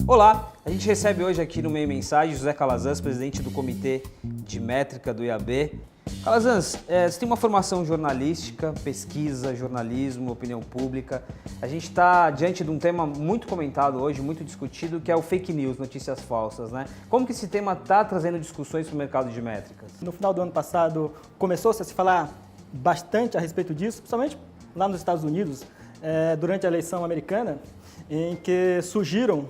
Olá, a gente recebe hoje aqui no Meio Mensagem José Calazans, presidente do Comitê de Métrica do IAB. Calazans, você tem uma formação jornalística, pesquisa, jornalismo, opinião pública. A gente está diante de um tema muito comentado hoje, muito discutido, que é o fake news, notícias falsas, né? Como que esse tema está trazendo discussões para o mercado de métricas? No final do ano passado, começou-se a se falar bastante a respeito disso, principalmente lá nos Estados Unidos, durante a eleição americana, em que surgiram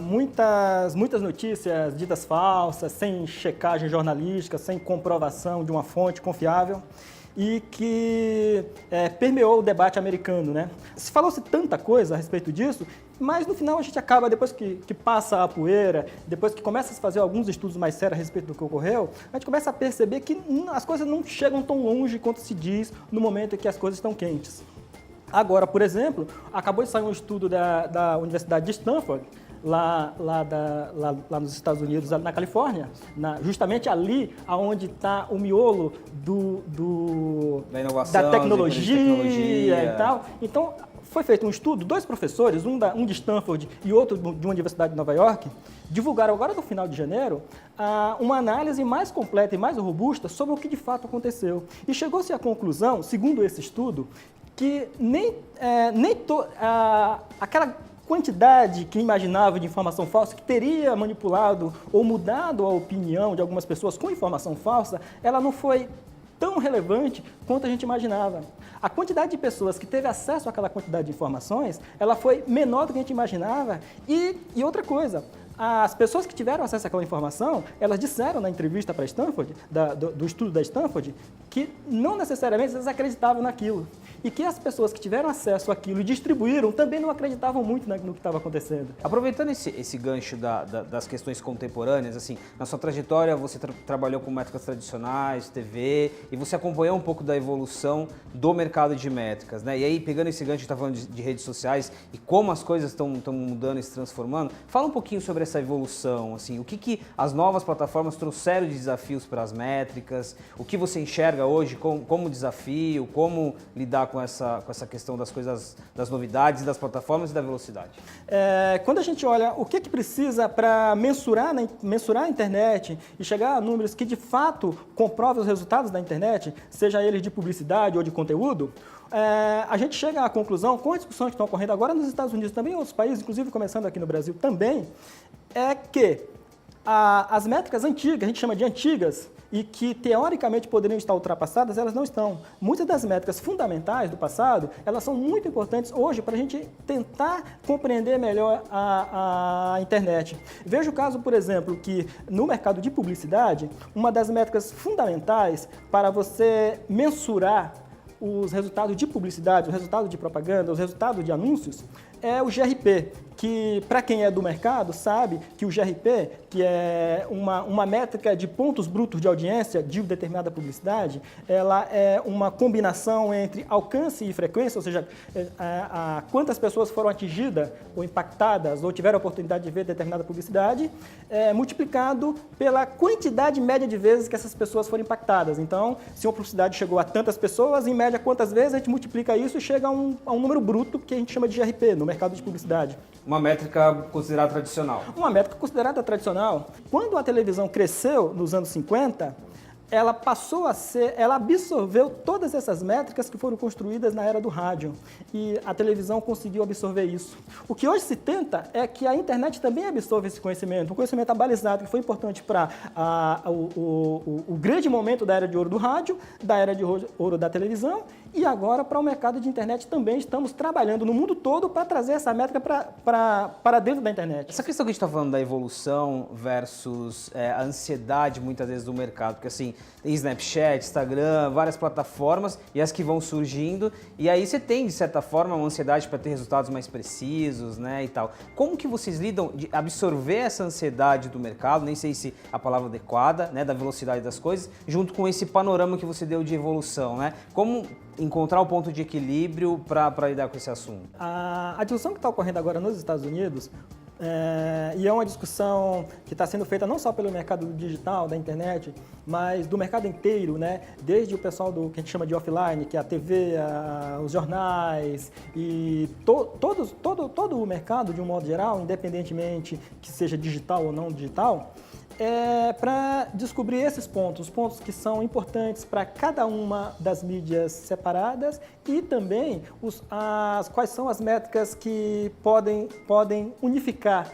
muitas notícias ditas falsas, sem checagem jornalística, sem comprovação de uma fonte confiável e que permeou o debate americano, né? Se falou-se tanta coisa a respeito disso, mas no final a gente acaba, depois que passa a poeira, depois que começa a se fazer alguns estudos mais sérios a respeito do que ocorreu, a gente começa a perceber que as coisas não chegam tão longe quanto se diz no momento em que as coisas estão quentes. Agora, por exemplo, acabou de sair um estudo da Universidade de Stanford, lá nos Estados Unidos, na Califórnia, justamente ali onde está o miolo da inovação, da tecnologia e tal. Então, foi feito um estudo, dois professores, um de Stanford e outro de uma universidade de Nova York, divulgaram agora no final de janeiro uma análise mais completa e mais robusta sobre o que de fato aconteceu. E chegou-se à conclusão, segundo esse estudo, que aquela quantidade que imaginava de informação falsa, que teria manipulado ou mudado a opinião de algumas pessoas com informação falsa, ela não foi tão relevante quanto a gente imaginava. A quantidade de pessoas que teve acesso àquela quantidade de informações, ela foi menor do que a gente imaginava. E outra coisa, as pessoas que tiveram acesso àquela informação, elas disseram na entrevista para Stanford, do estudo da Stanford, que não necessariamente eles acreditavam naquilo. E que as pessoas que tiveram acesso àquilo e distribuíram também não acreditavam muito no que estava acontecendo. Aproveitando esse gancho das questões contemporâneas, assim, na sua trajetória você trabalhou com métricas tradicionais, TV, e você acompanhou um pouco da evolução do mercado de métricas, né? E aí, pegando esse gancho que está falando de redes sociais e como as coisas estão mudando e se transformando, fala um pouquinho sobre essa evolução, assim, o que as novas plataformas trouxeram de desafios para as métricas, o que você enxerga hoje como desafio, como lidar com essa questão das coisas, das novidades, das plataformas e da velocidade? Quando a gente olha o que precisa para mensurar a internet e chegar a números que de fato comprovem os resultados da internet, seja eles de publicidade ou de conteúdo, a gente chega à conclusão, com as discussões que estão ocorrendo agora nos Estados Unidos, também em outros países, inclusive começando aqui no Brasil também, é que as métricas antigas, a gente chama de antigas, e que teoricamente poderiam estar ultrapassadas, elas não estão. Muitas das métricas fundamentais do passado, elas são muito importantes hoje para a gente tentar compreender melhor a internet. Veja o caso, por exemplo, que no mercado de publicidade, uma das métricas fundamentais para você mensurar os resultados de publicidade, os resultados de propaganda, os resultados de anúncios, é o GRP, que para quem é do mercado sabe que o GRP, que é uma métrica de pontos brutos de audiência de determinada publicidade, ela é uma combinação entre alcance e frequência, ou seja, quantas pessoas foram atingidas ou impactadas ou tiveram a oportunidade de ver determinada publicidade, multiplicado pela quantidade média de vezes que essas pessoas foram impactadas. Então, se uma publicidade chegou a tantas pessoas, em média quantas vezes a gente multiplica isso e chega a um número bruto que a gente chama de GRP no mercado de publicidade. Uma métrica considerada tradicional. Uma métrica considerada tradicional. Quando a televisão cresceu nos anos 50, ela absorveu todas essas métricas que foram construídas na era do rádio. E a televisão conseguiu absorver isso. O que hoje se tenta é que a internet também absorva esse conhecimento, um conhecimento abalizado que foi importante para o grande momento da era de ouro do rádio, da era de ouro da televisão, e agora para o mercado de internet também estamos trabalhando no mundo todo para trazer essa métrica para dentro da internet. Essa questão que a gente está falando da evolução versus a ansiedade muitas vezes do mercado, porque assim, tem Snapchat, Instagram, várias plataformas e as que vão surgindo, e aí você tem, de certa forma, uma ansiedade para ter resultados mais precisos, né, e tal. Como que vocês lidam de absorver essa ansiedade do mercado, nem sei se a palavra adequada, né, da velocidade das coisas, junto com esse panorama que você deu de evolução, né? Como encontrar o ponto de equilíbrio para lidar com esse assunto? A discussão que está ocorrendo agora nos Estados Unidos, E é uma discussão que está sendo feita não só pelo mercado digital, da internet, mas do mercado inteiro, né? Desde o pessoal do que a gente chama de offline, que é a TV, os jornais e todo o mercado, de um modo geral, independentemente que seja digital ou não digital, para descobrir esses pontos, os pontos que são importantes para cada uma das mídias separadas e também quais são as métricas que podem unificar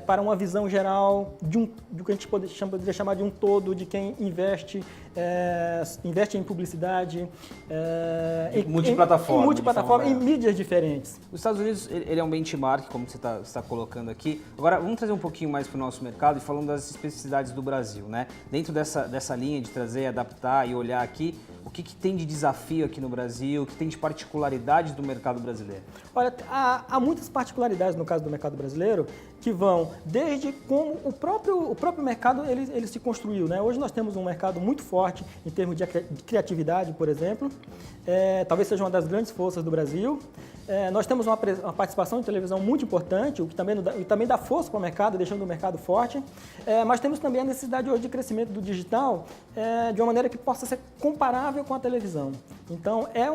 para uma visão geral do que a gente poderia chamar de um todo, de quem investe em publicidade, em multiplataforma, em mídias diferentes. Os Estados Unidos ele é um benchmark, como você está colocando aqui. Agora, vamos trazer um pouquinho mais para o nosso mercado e falando das especificidades do Brasil, né? Dentro dessa linha de trazer, adaptar e olhar aqui, o que tem de desafio aqui no Brasil, o que tem de particularidade do mercado brasileiro? Olha, há muitas particularidades no caso do mercado brasileiro que vão desde como o próprio mercado ele se construiu, né? Hoje nós temos um mercado muito forte em termos de criatividade, por exemplo, talvez seja uma das grandes forças do Brasil. Nós temos uma participação de televisão muito importante, o que também dá força para o mercado, deixando o mercado forte, mas temos também a necessidade hoje de crescimento do digital de uma maneira que possa ser comparável com a televisão. Então, é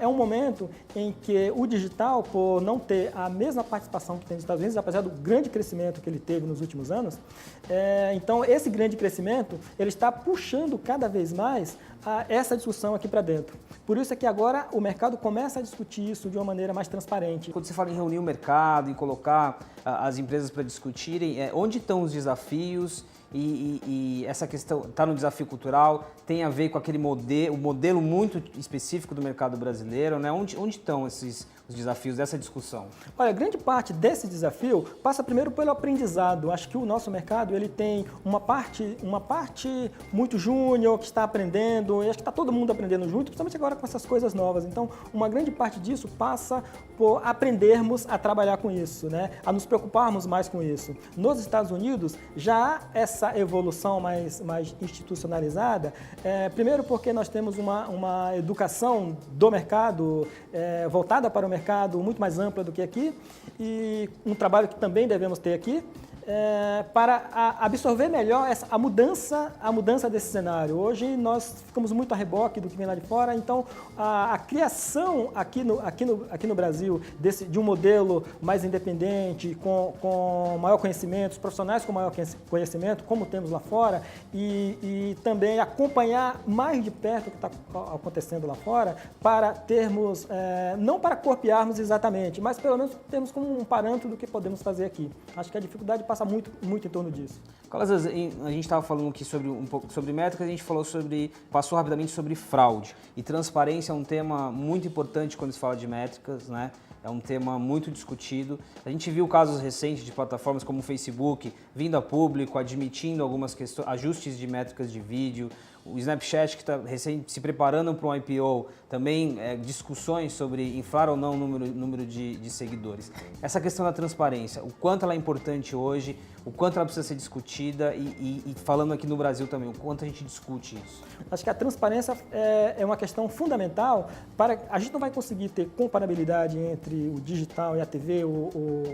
um momento em que o digital, por não ter a mesma participação que tem nos Estados Unidos, apesar do grande crescimento que ele teve nos últimos anos, então esse grande crescimento ele está puxando cada vez mais essa discussão aqui para dentro. Por isso é que agora o mercado começa a discutir isso de uma maneira mais transparente. Quando você fala em reunir o mercado, em colocar as empresas para discutirem, onde estão os desafios e essa questão está no desafio cultural, tem a ver com aquele modelo muito específico do mercado brasileiro, né? Onde estão os desafios dessa discussão? Olha, grande parte desse desafio passa primeiro pelo aprendizado. Acho que o nosso mercado ele tem uma parte muito júnior que está aprendendo, e acho que está todo mundo aprendendo junto, principalmente agora com essas coisas novas. Então, uma grande parte disso passa por aprendermos a trabalhar com isso, né? A nos preocuparmos mais com isso. Nos Estados Unidos, já há essa evolução mais institucionalizada, primeiro porque nós temos uma educação do mercado voltada para o mercado muito mais ampla do que aqui e um trabalho que também devemos ter aqui para absorver melhor a mudança desse cenário. Hoje nós ficamos muito a reboque do que vem lá de fora, então a criação aqui no Brasil de um modelo mais independente, com maior conhecimento, os profissionais com maior conhecimento, como temos lá fora, e também acompanhar mais de perto o que está acontecendo lá fora, para termos, não para copiarmos exatamente, mas pelo menos termos como um parâmetro do que podemos fazer aqui. Acho que a dificuldade passa muito em torno disso. Carlos, a gente estava falando aqui um pouco sobre métricas, a gente passou rapidamente sobre fraude. E transparência é um tema muito importante quando se fala de métricas, né? É um tema muito discutido. A gente viu casos recentes de plataformas como o Facebook vindo a público, admitindo algumas questões, ajustes de métricas de vídeo. O Snapchat, que está se preparando para um IPO, também discussões sobre inflar ou não o número de seguidores. Essa questão da transparência, o quanto ela é importante hoje, o quanto ela precisa ser discutida e falando aqui no Brasil também, o quanto a gente discute isso. Acho que a transparência é uma questão fundamental. A gente não vai conseguir ter comparabilidade entre o digital e a TV ou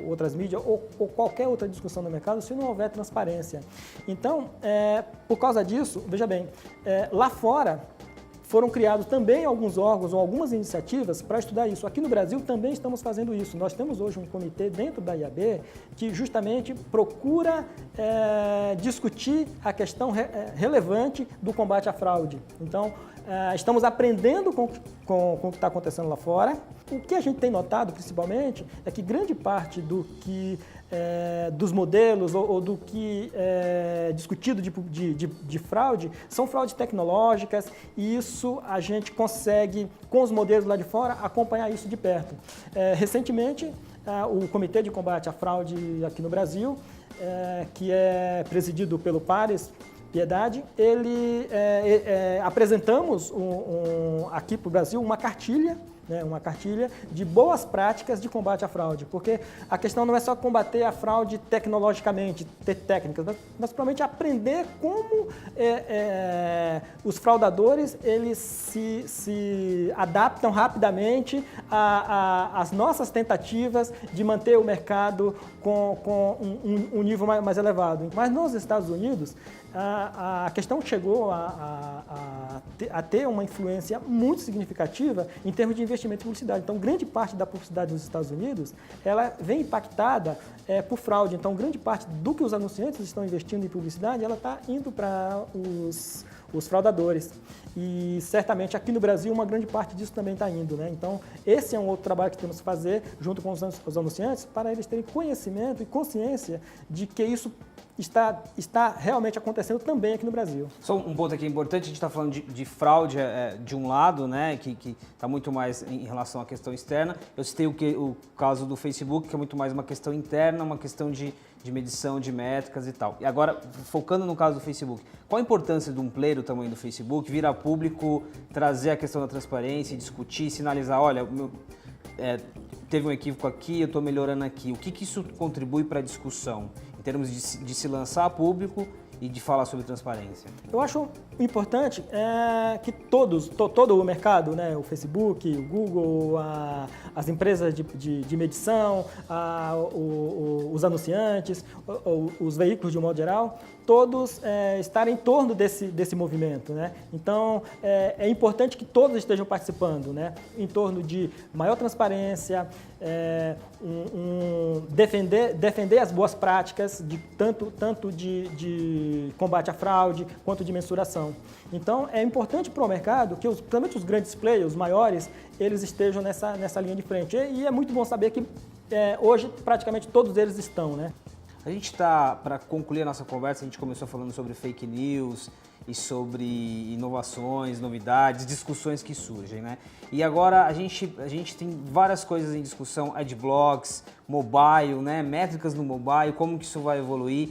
outras mídias ou qualquer outra discussão no mercado se não houver transparência. Então, por causa disso, veja bem, lá fora foram criados também alguns órgãos ou algumas iniciativas para estudar isso. Aqui no Brasil também estamos fazendo isso. Nós temos hoje um comitê dentro da IAB que justamente procura discutir a questão relevante do combate à fraude. Então, estamos aprendendo com o que está acontecendo lá fora. O que a gente tem notado, principalmente, é que grande parte dos modelos ou do que é discutido de fraude são fraudes tecnológicas e isso a gente consegue, com os modelos lá de fora, acompanhar isso de perto. Recentemente, o Comitê de Combate à Fraude aqui no Brasil, que é presidido pelo Pares Piedade, apresentamos aqui para o Brasil uma cartilha, né? Uma cartilha de boas práticas de combate à fraude, porque a questão não é só combater a fraude tecnologicamente, ter técnicas, mas provavelmente aprender como os fraudadores eles se adaptam rapidamente às nossas tentativas de manter o mercado com um nível mais elevado. Mas nos Estados Unidos, a questão chegou a ter uma influência muito significativa em termos de investimento em publicidade. Então, grande parte da publicidade nos Estados Unidos, ela vem impactada por fraude. Então, grande parte do que os anunciantes estão investindo em publicidade, ela está indo para os fraudadores. E certamente aqui no Brasil uma grande parte disso também está indo, né? Então esse é um outro trabalho que temos que fazer junto com os anunciantes para eles terem conhecimento e consciência de que isso está realmente acontecendo também aqui no Brasil. Só um ponto aqui importante, a gente está falando de fraude de um lado, né, que está muito mais em relação à questão externa. Eu citei o caso do Facebook, que é muito mais uma questão interna, uma questão de medição de métricas e tal. E agora, focando no caso do Facebook, qual a importância de um player do tamanho do Facebook vir a público, trazer a questão da transparência, discutir, sinalizar, olha, teve um equívoco aqui, eu estou melhorando aqui. O que isso contribui para a discussão, em termos de se lançar a público e de falar sobre transparência? Eu acho importante que todo o mercado, né, o Facebook, o Google, as empresas de medição, os anunciantes, os veículos de um modo geral, todos estarem em torno desse movimento, né? Então, é importante que todos estejam participando, né? Em torno de maior transparência, defender as boas práticas, tanto de combate à fraude, quanto de mensuração. Então, é importante para o mercado que, principalmente os grandes players, os maiores, eles estejam nessa linha de frente. E é muito bom saber que hoje praticamente todos eles estão, né? A gente está, para concluir a nossa conversa, a gente começou falando sobre fake news e sobre inovações, novidades, discussões que surgem, né? E agora a gente tem várias coisas em discussão, adblocks, mobile, né? Métricas no mobile, como que isso vai evoluir,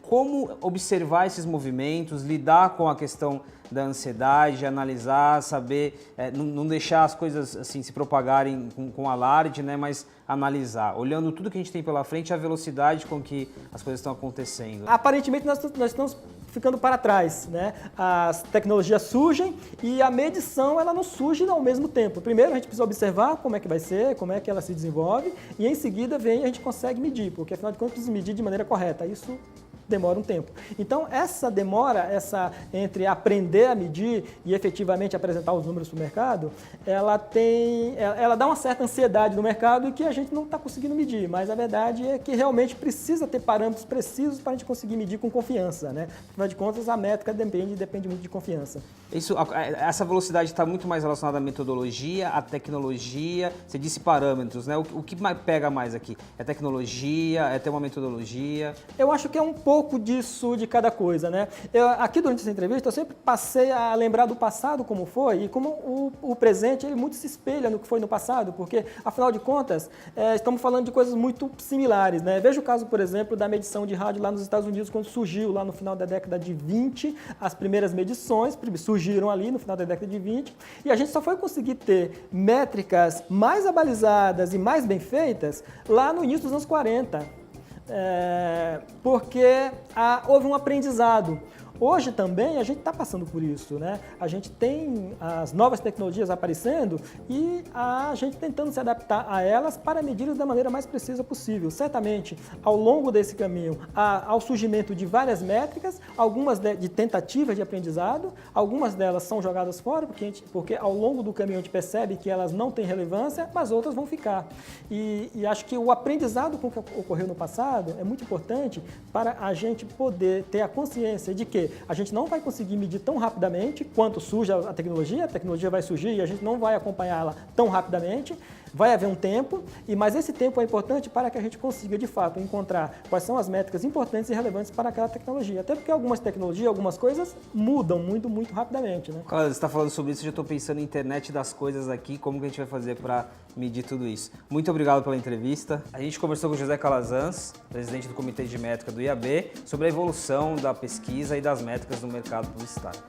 como observar esses movimentos, lidar com a questão da ansiedade, analisar, saber, não deixar as coisas assim se propagarem com alarde, né? Mas analisar, olhando tudo que a gente tem pela frente, a velocidade com que as coisas estão acontecendo. Aparentemente nós estamos ficando para trás, né? As tecnologias surgem e a medição ela não surge ao mesmo tempo. Primeiro a gente precisa observar como é que vai ser, como é que ela se desenvolve e em seguida a gente consegue medir, porque afinal de contas precisa medir de maneira correta. Isso demora um tempo. Então, essa demora, entre aprender a medir e efetivamente apresentar os números para o mercado, ela dá uma certa ansiedade no mercado e que a gente não está conseguindo medir, mas a verdade é que realmente precisa ter parâmetros precisos para a gente conseguir medir com confiança, né? Afinal de contas, a métrica depende muito de confiança. Essa velocidade está muito mais relacionada à metodologia, à tecnologia, você disse parâmetros, né? O que pega mais aqui? É tecnologia, é ter uma metodologia? Eu acho que é um pouco disso de cada coisa, né? Aqui durante essa entrevista eu sempre passei a lembrar do passado como foi e como o presente ele muito se espelha no que foi no passado, porque afinal de contas estamos falando de coisas muito similares, né? Veja o caso, por exemplo, da medição de rádio lá nos Estados Unidos quando surgiu lá no final da década de 20, as primeiras medições surgiram ali no final da década de 20 e a gente só foi conseguir ter métricas mais abalizadas e mais bem feitas lá no início dos anos 40. Porque houve um aprendizado. Hoje também a gente está passando por isso, né? A gente tem as novas tecnologias aparecendo e a gente tentando se adaptar a elas para medi-las da maneira mais precisa possível. Certamente, ao longo desse caminho, ao surgimento de várias métricas, algumas de tentativas de aprendizado, algumas delas são jogadas fora, porque ao longo do caminho a gente percebe que elas não têm relevância, mas outras vão ficar. E acho que o aprendizado com o que ocorreu no passado é muito importante para a gente poder ter a consciência de que a gente não vai conseguir medir tão rapidamente quanto surge a tecnologia vai surgir e a gente não vai acompanhá-la tão rapidamente, vai haver um tempo, mas esse tempo é importante para que a gente consiga, de fato, encontrar quais são as métricas importantes e relevantes para aquela tecnologia. Até porque algumas tecnologias, algumas coisas mudam muito, muito rapidamente, né? Quando você está falando sobre isso, eu já estou pensando em internet das coisas aqui, como que a gente vai fazer para medir tudo isso. Muito obrigado pela entrevista. A gente conversou com o José Calazans, presidente do Comitê de Métrica do IAB, sobre a evolução da pesquisa e das métricas no mercado publicitário.